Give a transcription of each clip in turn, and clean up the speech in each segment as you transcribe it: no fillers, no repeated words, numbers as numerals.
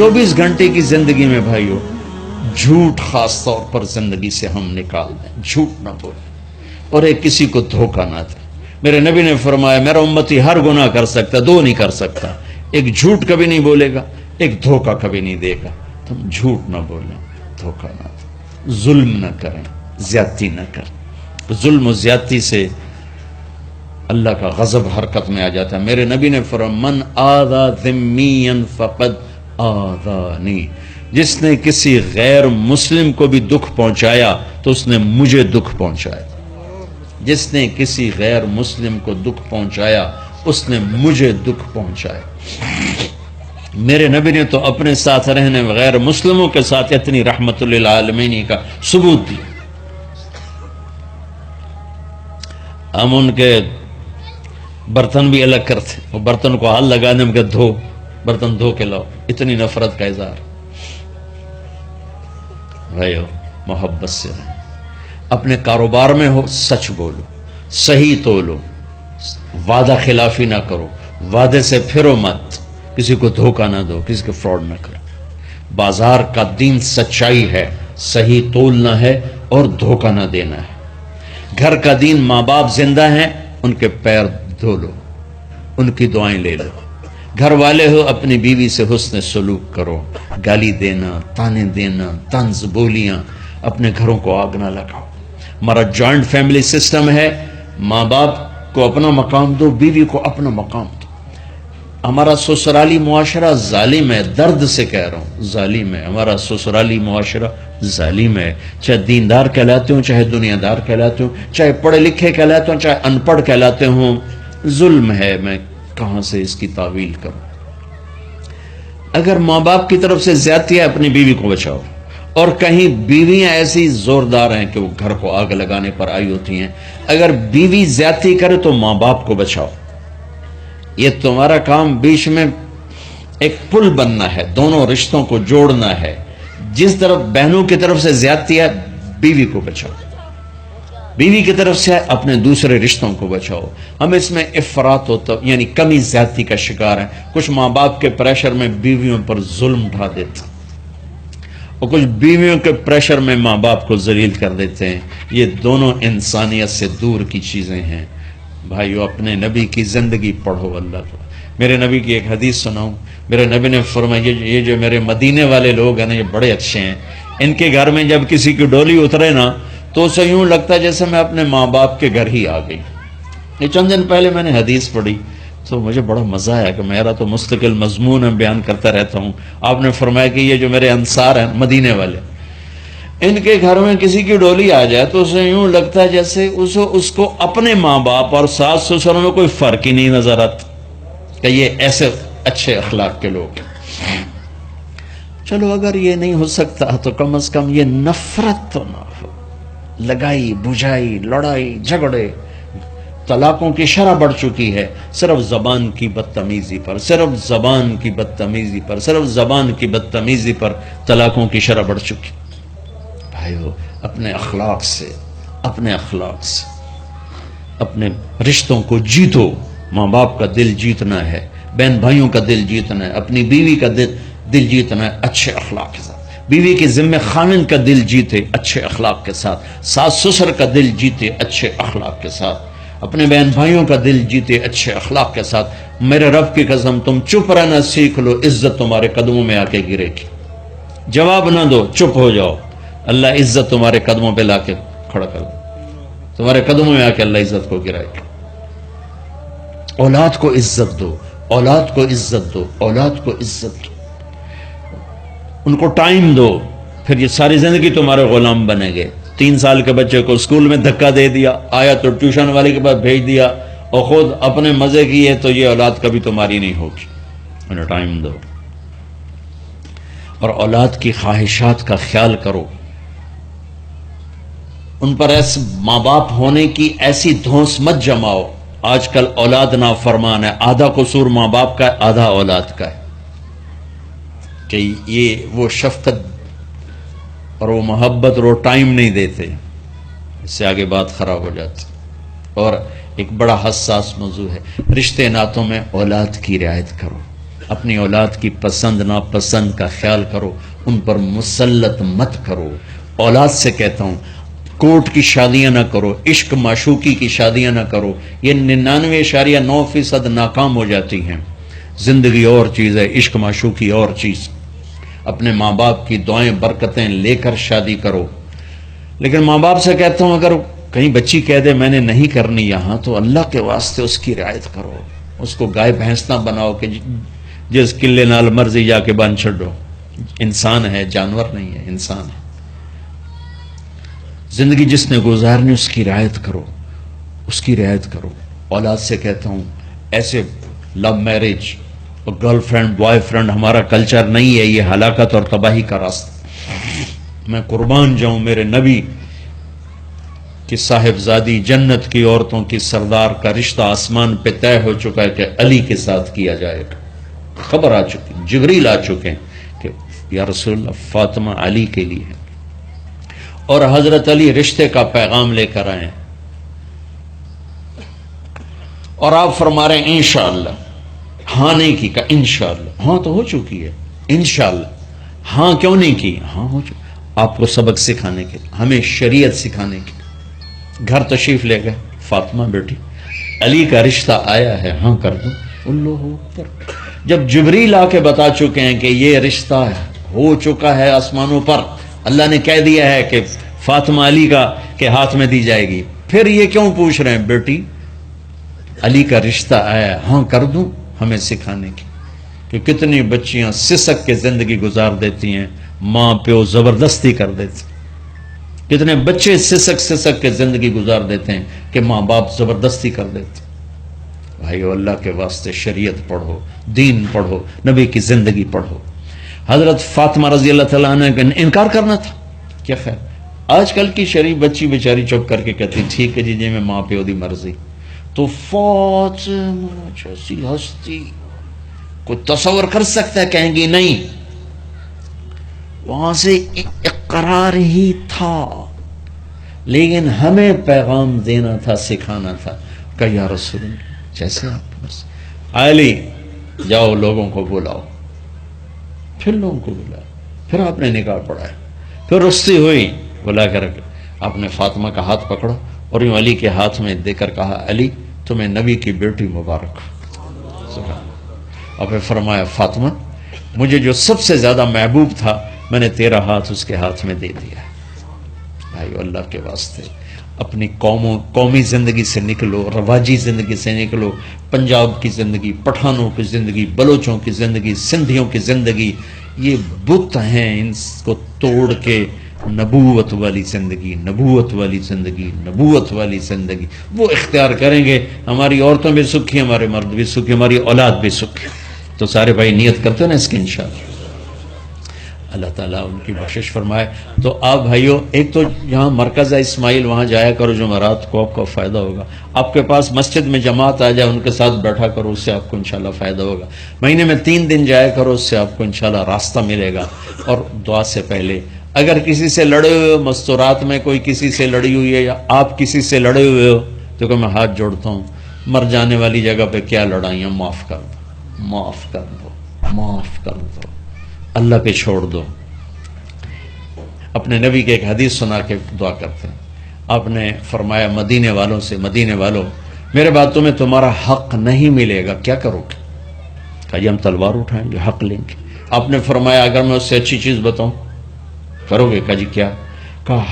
24 گھنٹے کی زندگی میں بھائیو جھوٹ خاص طور پر زندگی سے ہم نکال دیں، جھوٹ نہ بولیں اور ایک کسی کو دھوکہ نہ دیں۔ میرے نبی نے فرمایا میرا امتی ہر گناہ کر سکتا، دو نہیں کر سکتا، ایک جھوٹ کبھی نہیں بولے گا، ایک دھوکہ کبھی نہیں دے گا۔ تم جھوٹ نہ بولیں، دھوکہ نہ دیں، ظلم نہ کریں، زیادتی نہ کریں۔ ظلم و زیادتی سے اللہ کا غضب حرکت میں آ جاتا ہے۔ میرے نبی نے فرمایا من آذا ذمیا فقد آذانی، جس نے کسی غیر مسلم کو بھی دکھ پہنچایا تو اس نے مجھے دکھ پہنچایا، جس نے کسی غیر مسلم کو دکھ پہنچایا اس نے مجھے دکھ پہنچایا۔ میرے نبی نے تو اپنے ساتھ رہنے غیر مسلموں کے ساتھ اتنی رحمت للعالمین کا ثبوت دیا۔ ہم ان کے برتن بھی الگ کرتے، وہ برتن کو ہاتھ لگانے میں کہ دھو، برتن دھو کے لاؤ، اتنی نفرت کا اظہار۔ بھائیو محبت سے رہیں، اپنے کاروبار میں ہو سچ بولو، صحیح تولو، وعدہ خلافی نہ کرو، وعدے سے پھرو مت، کسی کو دھوکہ نہ دو، کسی کو فراڈ نہ کرو۔ بازار کا دین سچائی ہے، صحیح تولنا ہے اور دھوکہ نہ دینا ہے۔ گھر کا دین ماں باپ زندہ ہیں، ان کے پیر دھو لو، ان کی دعائیں لے لو۔ گھر والے ہو اپنی بیوی سے حسن سلوک کرو، گالی دینا، تانے دینا، طنز بولیاں، اپنے گھروں کو آگ نہ لگاؤ۔ ہمارا جوائنٹ فیملی سسٹم ہے، ماں باپ کو اپنا مقام دو، بیوی کو اپنا مقام دو۔ ہمارا سسرالی معاشرہ ظالم ہے، درد سے کہہ رہا ہوں ظالم ہے، ہمارا سسرالی معاشرہ ظالم ہے، چاہے دیندار کہلاتے ہوں، چاہے دنیا دار کہلاتے ہوں، چاہے پڑھے لکھے کہلاتے ہوں، چاہے ان پڑھ کہلاتے ہوں، ظلم ہے۔ میں کہاں سے اس کی تعویل کروں؟ اگر ماں باپ کی طرف سے زیادتی ہے اپنی بیوی کو بچاؤ، اور کہیں بیویاں ایسی زوردار ہیں کہ وہ گھر کو آگ لگانے پر آئی ہوتی ہیں، اگر بیوی زیادتی کرے تو ماں باپ کو بچاؤ۔ یہ تمہارا کام بیچ میں ایک پل بننا ہے، دونوں رشتوں کو جوڑنا ہے۔ جس طرف بہنوں کی طرف سے زیادتی ہے بیوی کو بچاؤ، بیوی کی طرف سے اپنے دوسرے رشتوں کو بچاؤ۔ ہم اس میں افراط ہوتا یعنی کمی زیادتی کا شکار ہیں۔ کچھ ماں باپ کے پریشر میں بیویوں پر ظلم ڈھا دیتے ہیں، اور کچھ بیویوں کے پریشر میں ماں باپ کو ذلیل کر دیتے ہیں۔ یہ دونوں انسانیت سے دور کی چیزیں ہیں۔ بھائیو اپنے نبی کی زندگی پڑھو اللہ کو۔ میرے نبی کی ایک حدیث سناؤں، میرے نبی نے فرمایا یہ جو میرے مدینے والے لوگ ہیں نا، یہ بڑے اچھے ہیں، ان کے گھر میں جب کسی کی ڈولی اترے نا تو اسے یوں لگتا ہے جیسے میں اپنے ماں باپ کے گھر ہی آ گئی۔ یہ چند دن پہلے میں نے حدیث پڑھی تو مجھے بڑا مزہ آیا کہ میرا تو مستقل مضمون ہے، بیان کرتا رہتا ہوں۔ آپ نے فرمایا کہ یہ جو میرے انصار ہیں مدینے والے، ان کے گھر میں کسی کی ڈولی آ جائے تو اسے یوں لگتا ہے جیسے اس کو اپنے ماں باپ اور ساس سسر میں کوئی فرق ہی نہیں نظر آتا، کہ یہ ایسے اچھے اخلاق کے لوگ ہیں۔ چلو اگر یہ نہیں ہو سکتا تو کم از کم یہ نفرت تو نہ ہو، لگائی بجھائی، لڑائی جھگڑے، طلاقوں کی شرح بڑھ چکی ہے صرف زبان کی بدتمیزی پر، صرف زبان کی بدتمیزی پر، صرف زبان کی بدتمیزی پر طلاقوں کی شرح بڑھ چکی۔ بھائیو اپنے اخلاق سے، اپنے اخلاق سے اپنے رشتوں کو جیتو۔ ماں باپ کا دل جیتنا ہے، بہن بھائیوں کا دل جیتنا ہے، اپنی بیوی کا دل جیتنا ہے اچھے اخلاق کے ساتھ۔ بیوی کے ذمہ خامن کا دل جیتے اچھے اخلاق کے ساتھ، ساس سسر کا دل جیتے اچھے اخلاق کے ساتھ، اپنے بہن بھائیوں کا دل جیتے اچھے اخلاق کے ساتھ۔ میرے رب کی قسم تم چپ رہنا سیکھ لو، عزت تمہارے قدموں میں آ کے گرے گی۔ جواب نہ دو، چپ ہو جاؤ، اللہ عزت تمہارے قدموں پہ لا کے کھڑا کر دو، تمہارے قدموں میں آ کے اللہ عزت کو گرائے گا۔ اولاد کو عزت دو، اولاد کو عزت دو، اولاد کو عزت دو، ان کو ٹائم دو، پھر یہ ساری زندگی تمہارے غلام بنیں گے۔ 3 سال کے بچے کو اسکول میں دھکا دے دیا، آیا تو ٹیوشن والے کے پاس بھیج دیا، اور خود اپنے مزے کیے، تو یہ اولاد کبھی تمہاری نہیں ہوگی۔ انہیں ٹائم دو، اور اولاد کی خواہشات کا خیال کرو۔ ان پر ایسے ماں باپ ہونے کی ایسی دھونس مت جماؤ۔ آج کل اولاد نافرمان ہے، آدھا قصور ماں باپ کا ہے، آدھا اولاد کا ہے، کہ یہ وہ شفقت اور وہ محبت اور وہ ٹائم نہیں دیتے، اس سے آگے بات خراب ہو جاتی۔ اور ایک بڑا حساس موضوع ہے، رشتے ناتوں میں اولاد کی رعایت کرو، اپنی اولاد کی پسند ناپسند کا خیال کرو، ان پر مسلط مت کرو۔ اولاد سے کہتا ہوں کورٹ کی شادیاں نہ کرو، عشق معشوقی کی شادیاں نہ کرو، یہ 99.9% ناکام ہو جاتی ہیں۔ زندگی اور چیز ہے، عشق معشوقی اور چیز۔ اپنے ماں باپ کی دعائیں برکتیں لے کر شادی کرو۔ لیکن ماں باپ سے کہتا ہوں اگر کہیں بچی کہہ دے میں نے نہیں کرنی یہاں، تو اللہ کے واسطے اس کی رعایت کرو، اس کو گائے بھینس نہ بناؤ کہ جس قلے نال مرضی جا کے بن چھڈو۔ انسان ہے، جانور نہیں ہے، انسان ہے۔ زندگی جس نے گزارنی اس کی رعایت کرو، اس کی رعایت کرو۔ اولاد سے کہتا ہوں ایسے لو میرج اور گرل فرینڈ بوائے فرینڈ ہمارا کلچر نہیں ہے، یہ ہلاکت اور تباہی کا راستہ۔ میں قربان جاؤں میرے نبی کی صاحبزادی جنت کی عورتوں کی سردار کا رشتہ آسمان پہ طے ہو چکا ہے کہ علی کے ساتھ کیا جائے گا۔ خبر آ چکی، جبریل آ چکے ہیں کہ یا رسول اللہ فاطمہ علی کے لیے ہے، اور حضرت علی رشتے کا پیغام لے کر آئے، اور آپ فرما رہے ہیں انشاءاللہ۔ ہاں نہیں کی، کہا انشاءاللہ۔ ہاں تو ہو چکی ہے، انشاءاللہ۔ ہاں کیوں نہیں کی؟ ہاں ہو چکی۔ آپ کو سبق سکھانے کے، ہمیں شریعت سکھانے کے۔ گھر تشریف لے گئے، فاطمہ بیٹی علی کا رشتہ آیا ہے، ہاں کر دو۔ اللہ اکبر۔ جب جبریل آ کے بتا چکے ہیں کہ یہ رشتہ ہو چکا ہے آسمانوں پر، اللہ نے کہہ دیا ہے کہ فاطمہ علی کا کے ہاتھ میں دی جائے گی، پھر یہ کیوں پوچھ رہے ہیں بیٹی علی کا رشتہ آیا، ہاں کر دوں؟ ہمیں سکھانے کی کہ کتنی بچیاں سسک کے زندگی گزار دیتی ہیں، ماں پیو زبردستی کر دیتے، کتنے بچے سسک کے زندگی گزار دیتے ہیں کہ ماں باپ زبردستی کر دیتے۔ بھائیو اللہ کے واسطے شریعت پڑھو، دین پڑھو، نبی کی زندگی پڑھو۔ حضرت فاطمہ رضی اللہ تعالیٰ عنہ کا انکار کرنا تھا، کیا خیر آج کل کی شریف بچی بیچاری چپ کر کے کہتی ٹھیک ہے جی میں ماں پیو دی مرضی۔ تو فاطمہ جیسی ہستی کوئی تصور کر سکتا ہے؟ کہیں گی نہیں، وہاں سے اقرار ہی تھا، لیکن ہمیں پیغام دینا تھا، سکھانا تھا کہ یا رسول اللہ جیسے آپ بس علی جاؤ لوگوں کو بلاؤ، پھر لوگوں کو بلاؤ، پھر آپ نے نکاح پڑھایا، پھر رخصتی ہوئی، بلا کر آپ نے فاطمہ کا ہاتھ پکڑا اور یوں علی کے ہاتھ میں دے کر کہا علی تمہیں نبی کی بیٹی مبارک۔ اور پھر فرمایا فاطمہ مجھے جو سب سے زیادہ محبوب تھا میں نے تیرا ہاتھ اس کے ہاتھ میں دے دیا۔ بھائی اللہ کے واسطے اپنی قومی زندگی سے نکلو، رواجی زندگی سے نکلو، پنجاب کی زندگی، پٹھانوں کی زندگی، بلوچوں کی زندگی، سندھیوں کی زندگی، یہ بت ہیں، ان کو توڑ کے نبوت والی زندگی، نبوت والی زندگی، نبوت والی زندگی وہ اختیار کریں گے، ہماری عورتوں بھی سکھی، ہمارے مرد بھی سکھی، ہماری اولاد بھی سکھی۔ تو سارے بھائی نیت کرتے نا اس کی انشاءاللہ، اللہ تعالیٰ ان کی بخشش فرمائے۔ تو آپ بھائیوں ایک تو یہاں مرکز ہے اسماعیل، وہاں جایا کرو جمعرات کو، آپ کو فائدہ ہوگا۔ آپ کے پاس مسجد میں جماعت آ جائے ان کے ساتھ بیٹھا کرو، اس سے آپ کو انشاءاللہ فائدہ ہوگا۔ مہینے میں 3 دن جایا کرو، اس سے آپ کو انشاءاللہ راستہ ملے گا۔ اور دعا سے پہلے اگر کسی سے لڑے ہوئے ہو، مستورات میں کوئی کسی سے لڑی ہوئی ہے یا آپ کسی سے لڑے ہوئے ہو، تو کہ میں ہاتھ جوڑتا ہوں، مر جانے والی جگہ پہ کیا لڑائیاں، معاف کر دو، معاف کر دو، معاف کر دو، اللہ پہ چھوڑ دو۔ اپنے نبی کے ایک حدیث سنا کے دعا کرتے ہیں، آپ نے فرمایا مدینے والوں سے، مدینے والوں میرے بعد تمہیں تمہارا حق نہیں ملے گا، کیا کرو گے؟ کہا جی ہم تلوار اٹھائیں گے، حق لیں گے۔ آپ نے فرمایا اگر میں اس سے اچھی چیز بتاؤں کرو گے؟ کہا جی کیا؟ کہا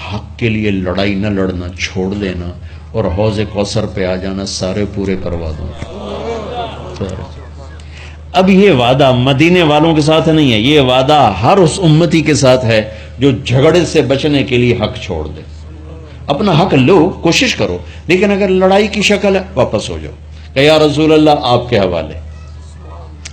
حق کے لیے لڑائی نہ لڑنا، چھوڑ دینا اور حوض کوثر پہ آ جانا، سارے پورے کروا دوں۔ اب یہ وعدہ مدینے والوں کے ساتھ نہیں ہے، یہ وعدہ ہر اس امتی کے ساتھ ہے جو جھگڑے سے بچنے کے لیے حق چھوڑ دے۔ اپنا حق لو، کوشش کرو، لیکن اگر لڑائی کی شکل ہے واپس ہو جاؤ کہ یا رسول اللہ آپ کے حوالے۔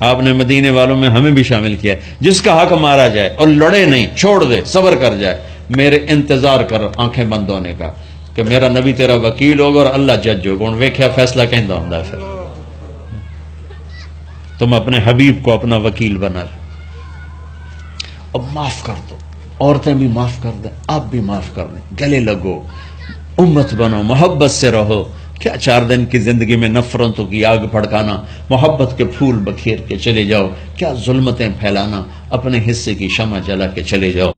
آپ نے مدینے والوں میں ہمیں بھی شامل کیا ہے، جس کا حق مارا جائے اور لڑے نہیں، چھوڑ دے، صبر کر جائے، میرے انتظار کر آنکھیں بند ہونے کا کہ میرا نبی تیرا وکیل ہوگا اور اللہ جج ہوگا، ان ویکھیا فیصلہ کہندا ہوندا ہے۔ پھر تم اپنے حبیب کو اپنا وکیل بنا لو۔ اب معاف کر دو، عورتیں بھی معاف کر دیں، آپ بھی معاف کر دیں، گلے لگو، امت بنو، محبت سے رہو، کیا 4 دن کی زندگی میں نفرتوں کی آگ بھڑکانا، محبت کے پھول بکھیر کے چلے جاؤ، کیا ظلمتیں پھیلانا، اپنے حصے کی شمع جلا کے چلے جاؤ۔